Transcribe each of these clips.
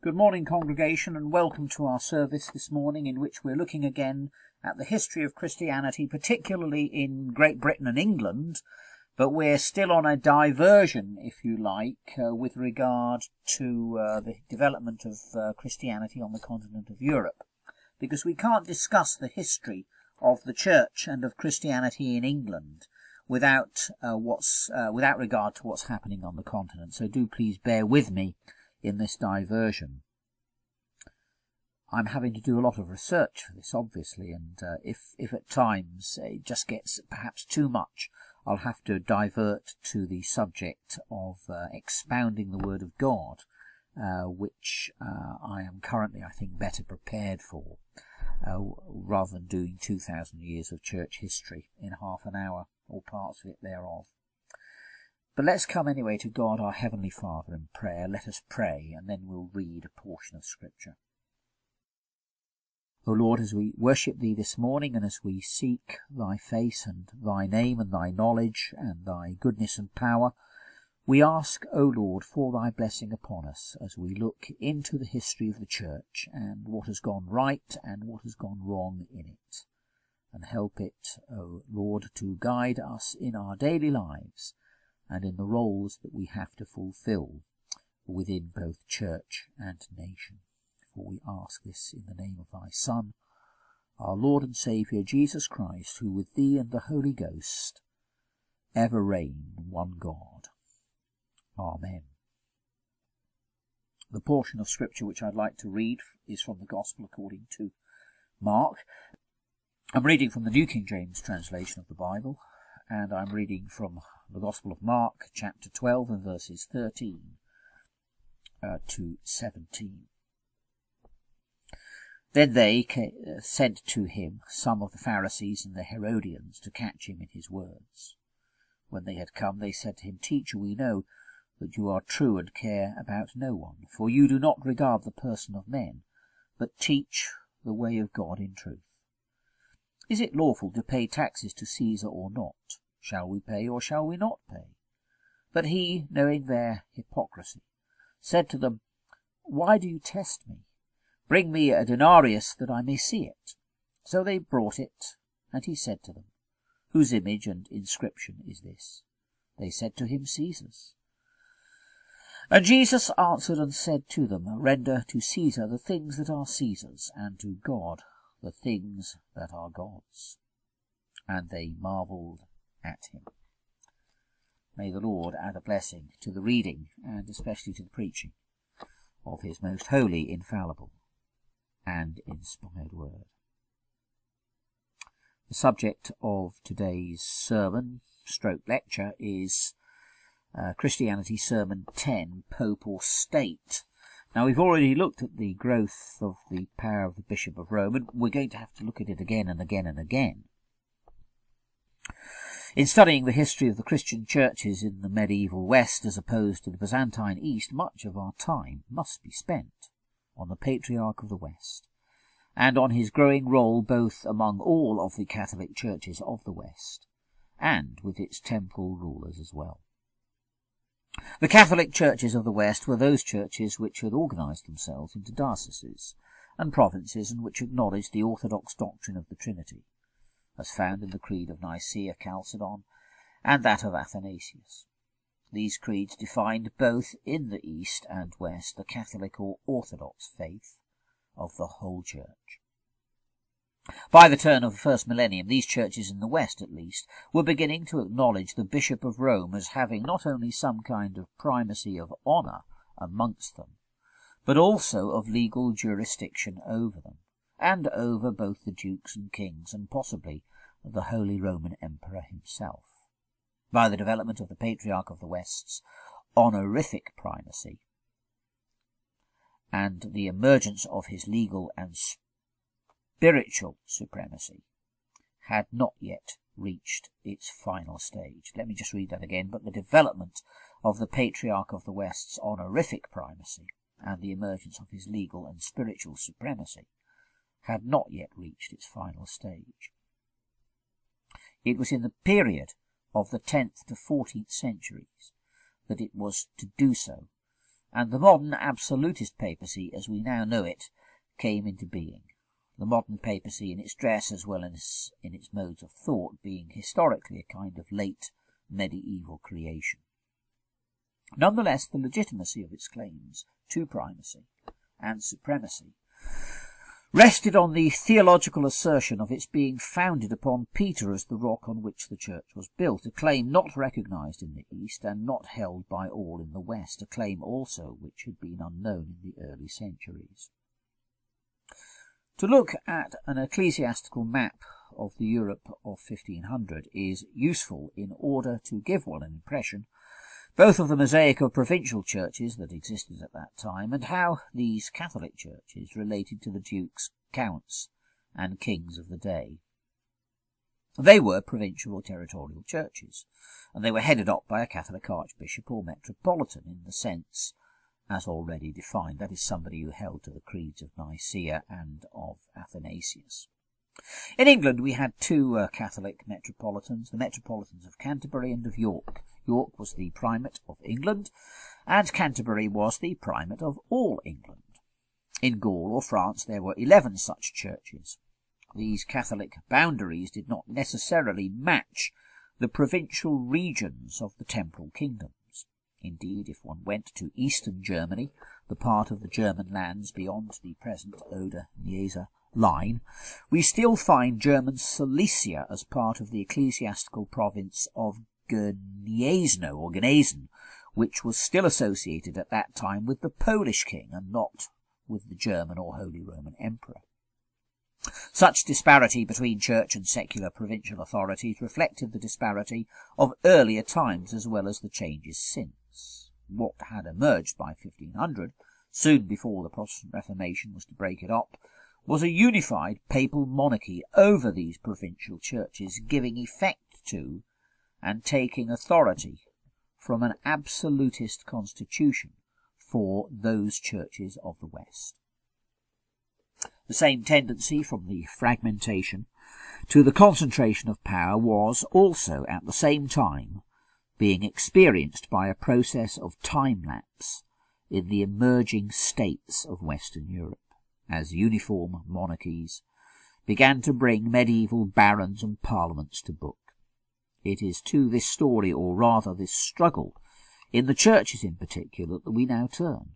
Good morning, congregation, and welcome to our service this morning, in which we're looking again at the history of Christianity, particularly in Great Britain and England, but we're still on a diversion, if you like, with regard to the development of Christianity on the continent of Europe, because we can't discuss the history of the Church and of Christianity in England without regard to what's happening on the continent. So do please bear with me in this diversion. I'm having to do a lot of research for this, obviously, and if at times it just gets perhaps too much, I'll have to divert to the subject of expounding the Word of God, which I am currently, I think, better prepared for, rather than doing 2,000 years of church history in half an hour, or parts of it thereof. But let's come anyway to God, our Heavenly Father, in prayer. Let us pray, and then we'll read a portion of Scripture. O Lord, as we worship Thee this morning, and as we seek Thy face and Thy name and Thy knowledge and Thy goodness and power, we ask, O Lord, for Thy blessing upon us as we look into the history of the Church and what has gone right and what has gone wrong in it. And help it, O Lord, to guide us in our daily lives and in the roles that we have to fulfill within both church and nation. For we ask this in the name of Thy Son, our Lord and Saviour, Jesus Christ, who with Thee and the Holy Ghost ever reign, one God. Amen. The portion of Scripture which I'd like to read is from the Gospel according to Mark. I'm reading from the New King James translation of the Bible, and I'm reading from the Gospel of Mark, chapter 12, and verses 13 to 17. Then they sent to him some of the Pharisees and the Herodians to catch him in his words. When they had come, they said to him, Teacher, we know that you are true and care about no one, for you do not regard the person of men, but teach the way of God in truth. Is it lawful to pay taxes to Caesar or not? Shall we pay or shall we not pay? But he, knowing their hypocrisy, said to them, Why do you test me? Bring me a denarius that I may see it. So they brought it, and he said to them, Whose image and inscription is this? They said to him, Caesar's. And Jesus answered and said to them, Render to Caesar the things that are Caesar's, and to God the things that are God's. And they marvelled at him. May the Lord add a blessing to the reading, and especially to the preaching, of his most holy, infallible, and inspired word. The subject of today's sermon, stroke lecture, is Christianity Sermon 10, Pope or State. Now, we've already looked at the growth of the power of the Bishop of Rome, and we're going to have to look at it again and again and again. In studying the history of the Christian churches in the medieval West as opposed to the Byzantine East, much of our time must be spent on the Patriarch of the West, and on his growing role both among all of the Catholic churches of the West, and with its temporal rulers as well. The Catholic churches of the West were those churches which had organized themselves into dioceses and provinces and which acknowledged the orthodox doctrine of the Trinity, as found in the Creed of Nicaea, Chalcedon, and that of Athanasius. These creeds defined both in the East and West the Catholic or Orthodox faith of the whole Church. By the turn of the first millennium, these churches in the West, at least, were beginning to acknowledge the Bishop of Rome as having not only some kind of primacy of honour amongst them, but also of legal jurisdiction over them, and over both the dukes and kings, and possibly the Holy Roman Emperor himself. By the development of the Patriarch of the West's honorific primacy, and the emergence of his legal and spiritual supremacy, had not yet reached its final stage. Let me just read that again. But the development of the Patriarch of the West's honorific primacy, and the emergence of his legal and spiritual supremacy, had not yet reached its final stage. It was in the period of the 10th to 14th centuries that it was to do so, and the modern absolutist papacy as we now know it came into being. The modern papacy in its dress as well as in its modes of thought being historically a kind of late medieval creation. Nonetheless, the legitimacy of its claims to primacy and supremacy rested on the theological assertion of its being founded upon Peter as the rock on which the church was built, a claim not recognised in the East and not held by all in the West, a claim also which had been unknown in the early centuries. To look at an ecclesiastical map of the Europe of 1500 is useful in order to give one an impression both of the mosaic of provincial churches that existed at that time and how these Catholic churches related to the dukes, counts and kings of the day. They were provincial or territorial churches, and they were headed up by a Catholic archbishop or metropolitan in the sense as already defined, that is, somebody who held to the creeds of Nicaea and of Athanasius. In England we had two Catholic metropolitans, the metropolitans of Canterbury and of York. York was the primate of England, and Canterbury was the primate of all England. In Gaul or France there were 11 such churches. These Catholic boundaries did not necessarily match the provincial regions of the temporal kingdoms. Indeed, if one went to eastern Germany, the part of the German lands beyond the present Oder-Niesa line, we still find German Silesia as part of the ecclesiastical province of Gniezno or Gnesen, which was still associated at that time with the Polish king and not with the German or Holy Roman Emperor. Such disparity between church and secular provincial authorities reflected the disparity of earlier times as well as the changes since. What had emerged by 1500, soon before the Protestant Reformation was to break it up, was a unified papal monarchy over these provincial churches, giving effect to and taking authority from an absolutist constitution for those churches of the West. The same tendency from the fragmentation to the concentration of power was also at the same time being experienced by a process of time-lapse in the emerging states of Western Europe, as uniform monarchies began to bring medieval barons and parliaments to book. It is to this story, or rather this struggle, in the churches in particular, that we now turn,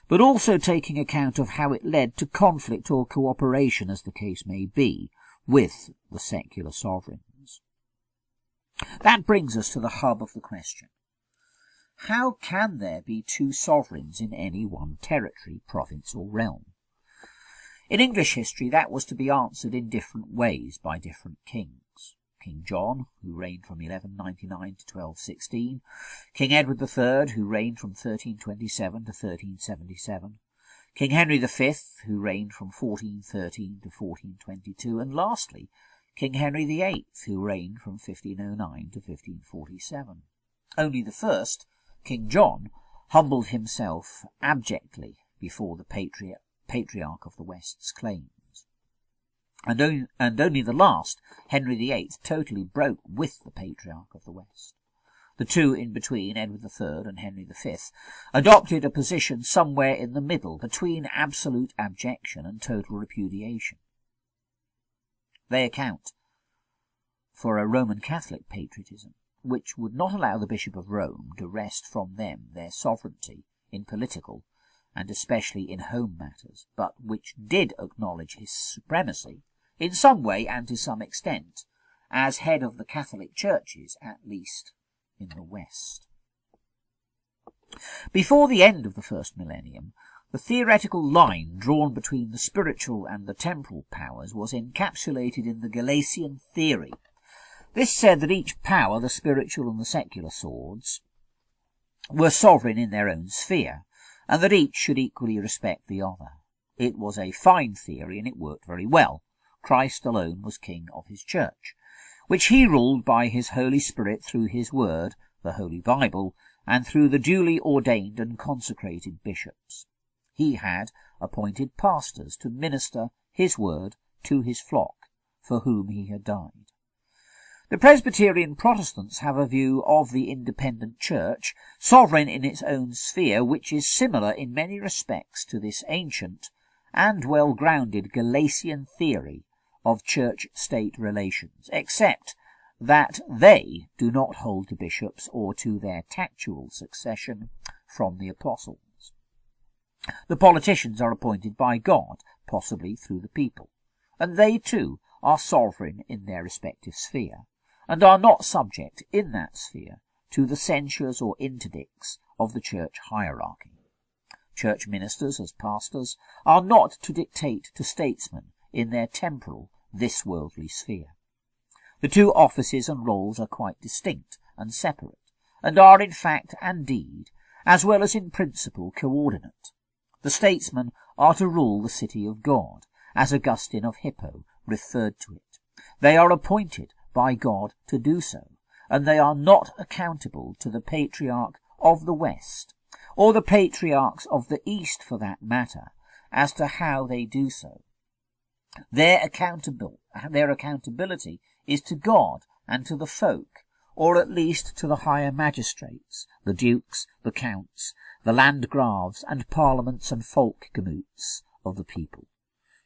but also taking account of how it led to conflict or cooperation, as the case may be, with the secular sovereigns. That brings us to the hub of the question. How can there be two sovereigns in any one territory, province or realm? In English history that was to be answered in different ways by different kings. King John, who reigned from 1199 to 1216, King Edward III, who reigned from 1327 to 1377, King Henry V, who reigned from 1413 to 1422, and lastly, King Henry VIII, who reigned from 1509 to 1547. Only the first, King John, humbled himself abjectly before the patriarch of the West's claims. And only the last, Henry VIII, totally broke with the patriarch of the West. The two in between, Edward III and Henry V, adopted a position somewhere in the middle between absolute abjection and total repudiation. They account for a Roman Catholic patriotism, which would not allow the Bishop of Rome to wrest from them their sovereignty in political and especially in home matters, but which did acknowledge his supremacy, in some way and to some extent, as head of the Catholic churches, at least in the West. Before the end of the first millennium, the theoretical line drawn between the spiritual and the temporal powers was encapsulated in the Galatian theory. This said that each power, the spiritual and the secular swords, were sovereign in their own sphere, and that each should equally respect the other. It was a fine theory, and it worked very well. Christ alone was king of his church, which he ruled by his Holy Spirit through his word, the Holy Bible, and through the duly ordained and consecrated bishops. He had appointed pastors to minister his word to his flock, for whom he had died. The Presbyterian Protestants have a view of the independent church, sovereign in its own sphere, which is similar in many respects to this ancient and well-grounded Galatian theory of church-state relations, except that they do not hold to bishops or to their tactual succession from the apostles. The politicians are appointed by God, possibly through the people, and they too are sovereign in their respective sphere, and are not subject in that sphere to the censures or interdicts of the church hierarchy. Church ministers, as pastors, are not to dictate to statesmen in their temporal, this-worldly sphere. The two offices and roles are quite distinct and separate, and are in fact and deed, as well as in principle, coordinate. The statesmen are to rule the city of God, as Augustine of Hippo referred to it. They are appointed by God to do so, and they are not accountable to the Patriarch of the West, or the Patriarchs of the East for that matter, as to how they do so. Their accountability is to God and to the folk, or at least to the higher magistrates, the dukes, the counts, the landgraves, and parliaments and folkgemoots of the people.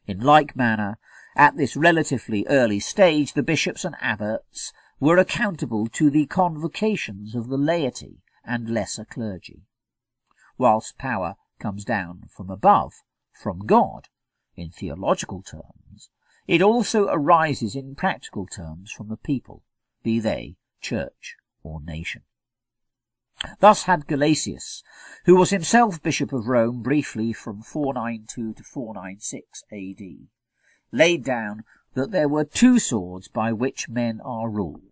In like manner, at this relatively early stage, the bishops and abbots were accountable to the convocations of the laity and lesser clergy. Whilst power comes down from above, from God, in theological terms, it also arises in practical terms from the people, be they church or nation. Thus had Gelasius, who was himself Bishop of Rome briefly from 492 to 496 AD, laid down that there were two swords by which men are ruled,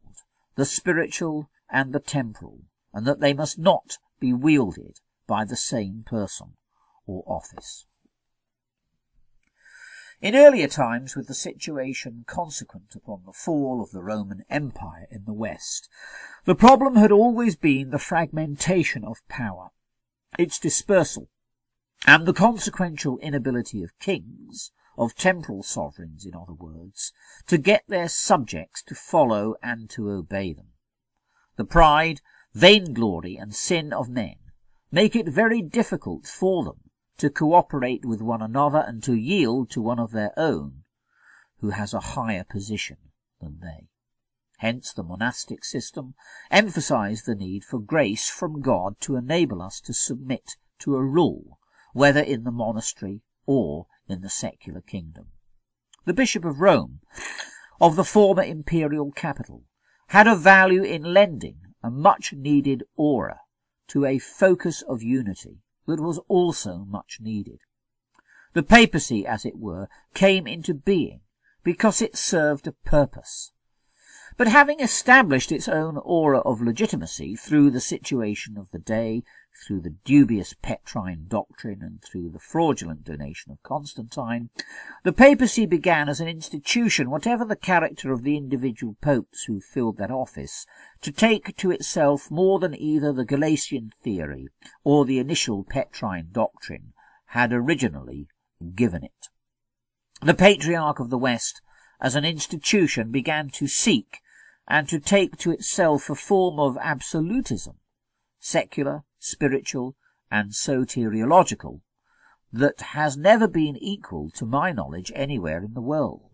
the spiritual and the temporal, and that they must not be wielded by the same person or office. In earlier times, with the situation consequent upon the fall of the Roman Empire in the West, the problem had always been the fragmentation of power, its dispersal, and the consequential inability of kings, of temporal sovereigns in other words, to get their subjects to follow and to obey them. The pride, vainglory, and sin of men make it very difficult for them to cooperate with one another and to yield to one of their own who has a higher position than they. Hence the monastic system emphasized the need for grace from God to enable us to submit to a rule, whether in the monastery or in the secular kingdom. The Bishop of Rome, of the former imperial capital, had a value in lending a much-needed aura to a focus of unity that was also much needed. The papacy, as it were, came into being because it served a purpose. But having established its own aura of legitimacy through the situation of the day, through the dubious Petrine doctrine, and through the fraudulent donation of Constantine, the papacy began as an institution, whatever the character of the individual popes who filled that office, to take to itself more than either the Galatian theory or the initial Petrine doctrine had originally given it. The Patriarch of the West, as an institution, began to seek and to take to itself a form of absolutism, secular, spiritual, and soteriological, that has never been equal, to my knowledge, anywhere in the world.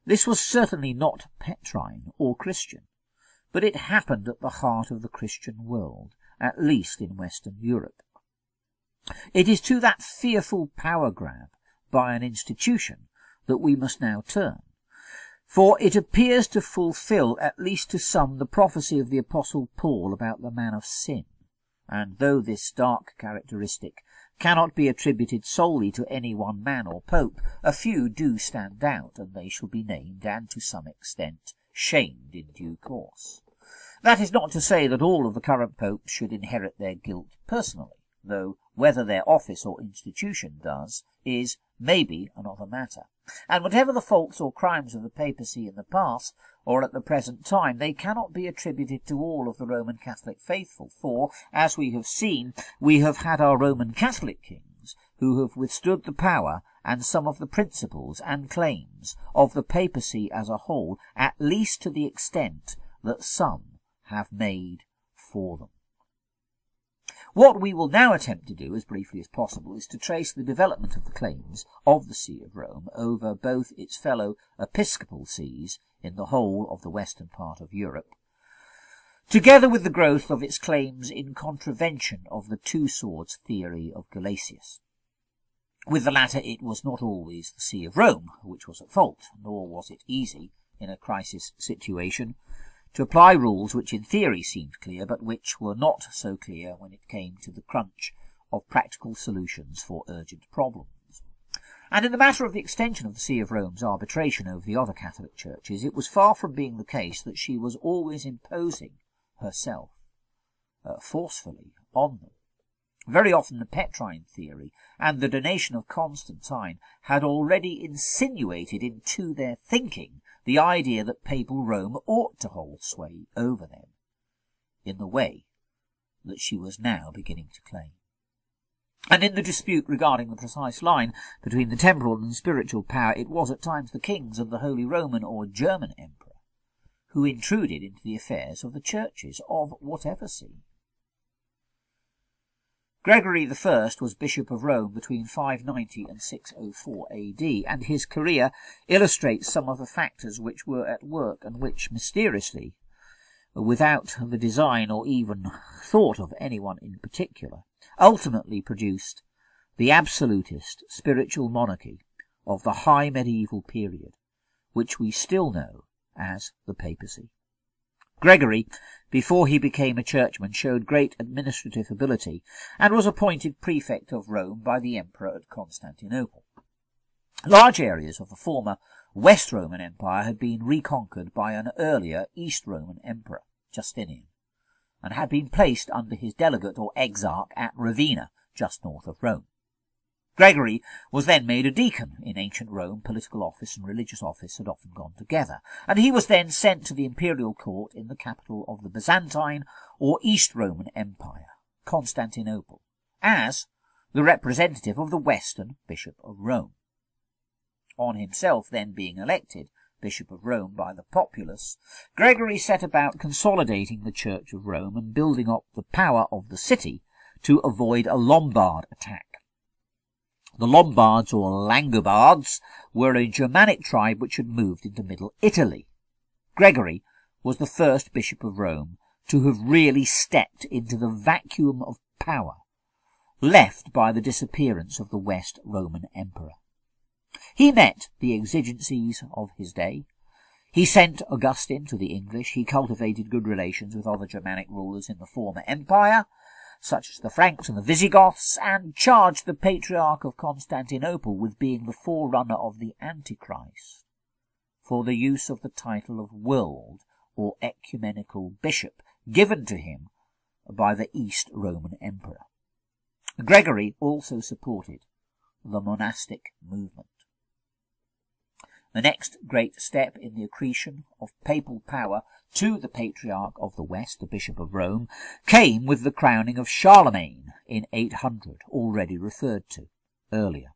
This was certainly not Petrine or Christian, but it happened at the heart of the Christian world, at least in Western Europe. It is to that fearful power grab by an institution that we must now turn, for it appears to fulfill, at least to some, the prophecy of the Apostle Paul about the man of sin, and though this dark characteristic cannot be attributed solely to any one man or pope, a few do stand out, and they shall be named and to some extent shamed in due course. That is not to say that all of the current popes should inherit their guilt personally, though whether their office or institution does is maybe another matter. And whatever the faults or crimes of the papacy in the past or at the present time, they cannot be attributed to all of the Roman Catholic faithful, for, as we have seen, we have had our Roman Catholic kings kings who have withstood the power and some of the principles and claims of the papacy as a whole, at least to the extent that some have made for them. What we will now attempt to do, as briefly as possible, is to trace the development of the claims of the See of Rome over both its fellow episcopal sees in the whole of the western part of Europe, together with the growth of its claims in contravention of the two swords theory of Gelasius. With the latter it was not always the See of Rome which was at fault, nor was it easy, in a crisis situation, to apply rules which in theory seemed clear, but which were not so clear when it came to the crunch of practical solutions for urgent problems. And in the matter of the extension of the See of Rome's arbitration over the other Catholic churches, it was far from being the case that she was always imposing herself forcefully on them. Very often the Petrine theory and the donation of Constantine had already insinuated into their thinking the idea that papal Rome ought to hold sway over them, in the way that she was now beginning to claim. And in the dispute regarding the precise line between the temporal and spiritual power, it was at times the kings of the Holy Roman or German Emperor who intruded into the affairs of the churches of whatever see. Gregory I was Bishop of Rome between 590 and 604 AD, and his career illustrates some of the factors which were at work and which, mysteriously, without the design or even thought of anyone in particular, ultimately produced the absolutist spiritual monarchy of the high medieval period, which we still know as the papacy. Gregory, before he became a churchman, showed great administrative ability and was appointed prefect of Rome by the emperor at Constantinople. Large areas of the former West Roman Empire had been reconquered by an earlier East Roman emperor, Justinian, and had been placed under his delegate or exarch at Ravenna, just north of Rome. Gregory was then made a deacon. In ancient Rome, political office and religious office had often gone together, and he was then sent to the imperial court in the capital of the Byzantine or East Roman Empire, Constantinople, as the representative of the Western Bishop of Rome. On himself then being elected Bishop of Rome by the populace, Gregory set about consolidating the Church of Rome and building up the power of the city to avoid a Lombard attack. The Lombards, or Langobards, were a Germanic tribe which had moved into Middle Italy. Gregory was the first Bishop of Rome to have really stepped into the vacuum of power left by the disappearance of the West Roman Emperor. He met the exigencies of his day. He sent Augustine to the English. He cultivated good relations with other Germanic rulers in the former empire, such as the Franks and the Visigoths, and charged the Patriarch of Constantinople with being the forerunner of the Antichrist, for the use of the title of world or ecumenical bishop given to him by the East Roman Emperor. Gregory also supported the monastic movement. The next great step in the accretion of papal power to the Patriarch of the West, the Bishop of Rome, came with the crowning of Charlemagne in 800, already referred to earlier.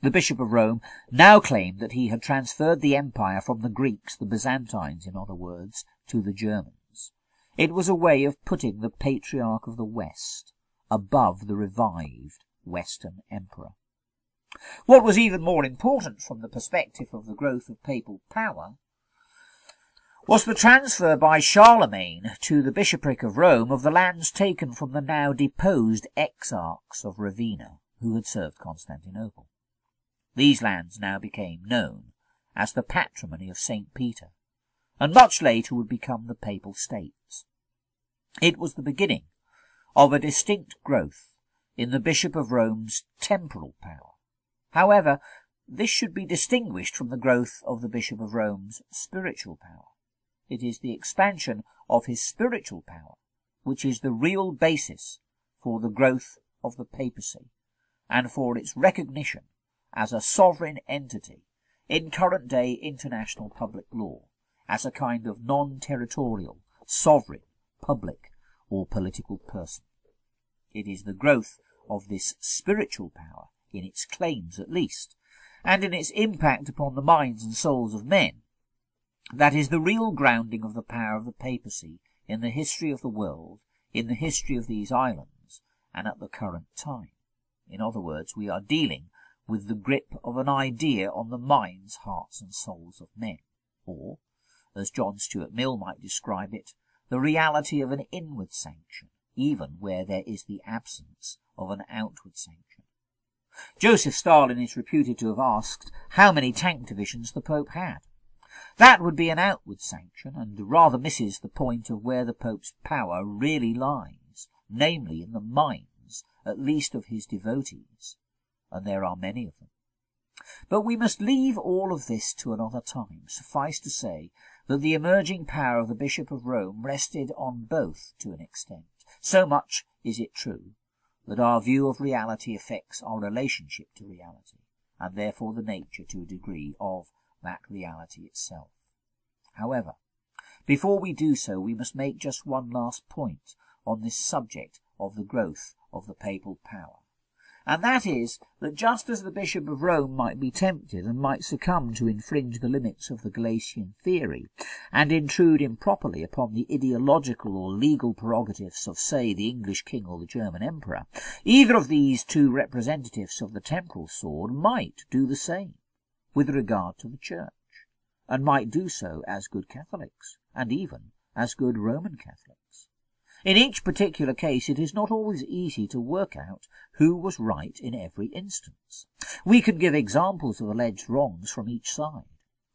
The Bishop of Rome now claimed that he had transferred the empire from the Greeks, the Byzantines in other words, to the Germans. It was a way of putting the Patriarch of the West above the revived Western Emperor. What was even more important from the perspective of the growth of papal power was the transfer by Charlemagne to the bishopric of Rome of the lands taken from the now deposed exarchs of Ravenna, who had served Constantinople. These lands now became known as the patrimony of St. Peter, and much later would become the Papal States. It was the beginning of a distinct growth in the Bishop of Rome's temporal power. However, this should be distinguished from the growth of the Bishop of Rome's spiritual power. It is the expansion of his spiritual power which is the real basis for the growth of the papacy, and for its recognition as a sovereign entity in current-day international public law, as a kind of non-territorial, sovereign, public or political person. It is the growth of this spiritual power, in its claims at least, and in its impact upon the minds and souls of men, that is the real grounding of the power of the papacy in the history of the world, in the history of these islands, and at the current time. In other words, we are dealing with the grip of an idea on the minds, hearts and souls of men, or, as John Stuart Mill might describe it, the reality of an inward sanction, even where there is the absence of an outward sanction. Joseph Stalin is reputed to have asked how many tank divisions the Pope had. That would be an outward sanction, and rather misses the point of where the Pope's power really lies, namely in the minds, at least of his devotees, and there are many of them. But we must leave all of this to another time. Suffice to say that the emerging power of the Bishop of Rome rested on both to an extent. So much is it true that our view of reality affects our relationship to reality, and therefore the nature to a degree of that reality itself. However, before we do so, we must make just one last point on this subject of the growth of the papal power. And that is that just as the Bishop of Rome might be tempted and might succumb to infringe the limits of the Galatian theory and intrude improperly upon the ideological or legal prerogatives of, say, the English king or the German emperor, either of these two representatives of the temporal sword might do the same with regard to the Church, and might do so as good Catholics, and even as good Roman Catholics. In each particular case, it is not always easy to work out who was right in every instance. We can give examples of alleged wrongs from each side.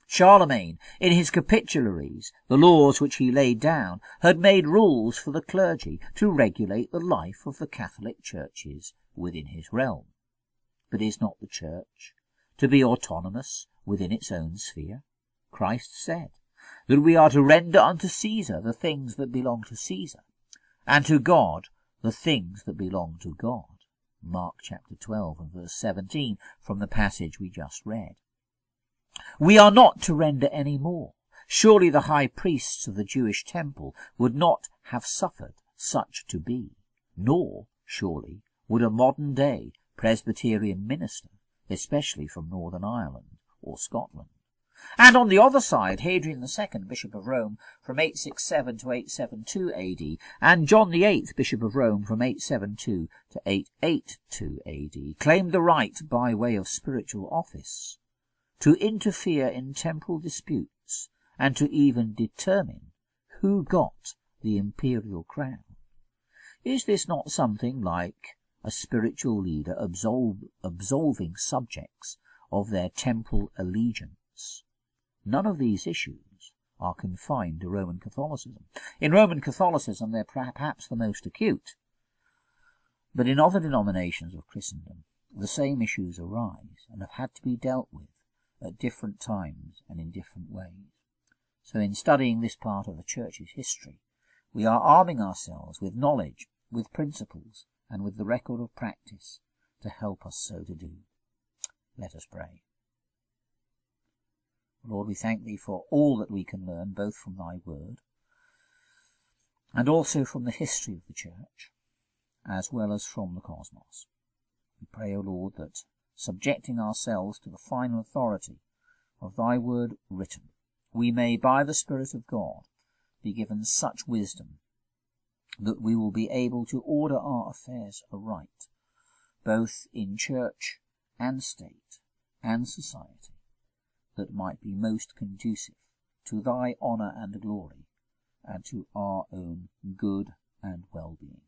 Charlemagne, in his capitularies, the laws which he laid down, had made rules for the clergy to regulate the life of the Catholic churches within his realm. But is not the Church to be autonomous within its own sphere? Christ said that we are to render unto Caesar the things that belong to Caesar, and to God the things that belong to God. Mark chapter 12 and verse 17 from the passage we just read. We are not to render any more. Surely the high priests of the Jewish temple would not have suffered such to be, nor, surely, would a modern-day Presbyterian minister, especially from Northern Ireland or Scotland. And on the other side, Hadrian II, Bishop of Rome, from 867 to 872 AD, and John VIII, Bishop of Rome, from 872 to 882 AD, claimed the right, by way of spiritual office, to interfere in temporal disputes, and to even determine who got the imperial crown. Is this not something like a spiritual leader absolving subjects of their temporal allegiance? None of these issues are confined to Roman Catholicism. In Roman Catholicism they're perhaps the most acute, but in other denominations of Christendom the same issues arise and have had to be dealt with at different times and in different ways. So in studying this part of the Church's history, we are arming ourselves with knowledge, with principles, and with the record of practice to help us so to do. Let us pray. Lord, we thank Thee for all that we can learn, both from Thy word and also from the history of the Church, as well as from the cosmos. We pray, O Lord, that, subjecting ourselves to the final authority of Thy word written, we may, by the Spirit of God, be given such wisdom that we will be able to order our affairs aright, both in Church and State and society, that might be most conducive to Thy honour and glory, and to our own good and well-being.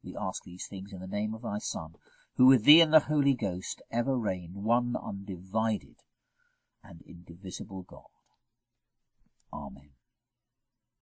We ask these things in the name of Thy Son, who with Thee and the Holy Ghost ever reign, one undivided and indivisible God. Amen.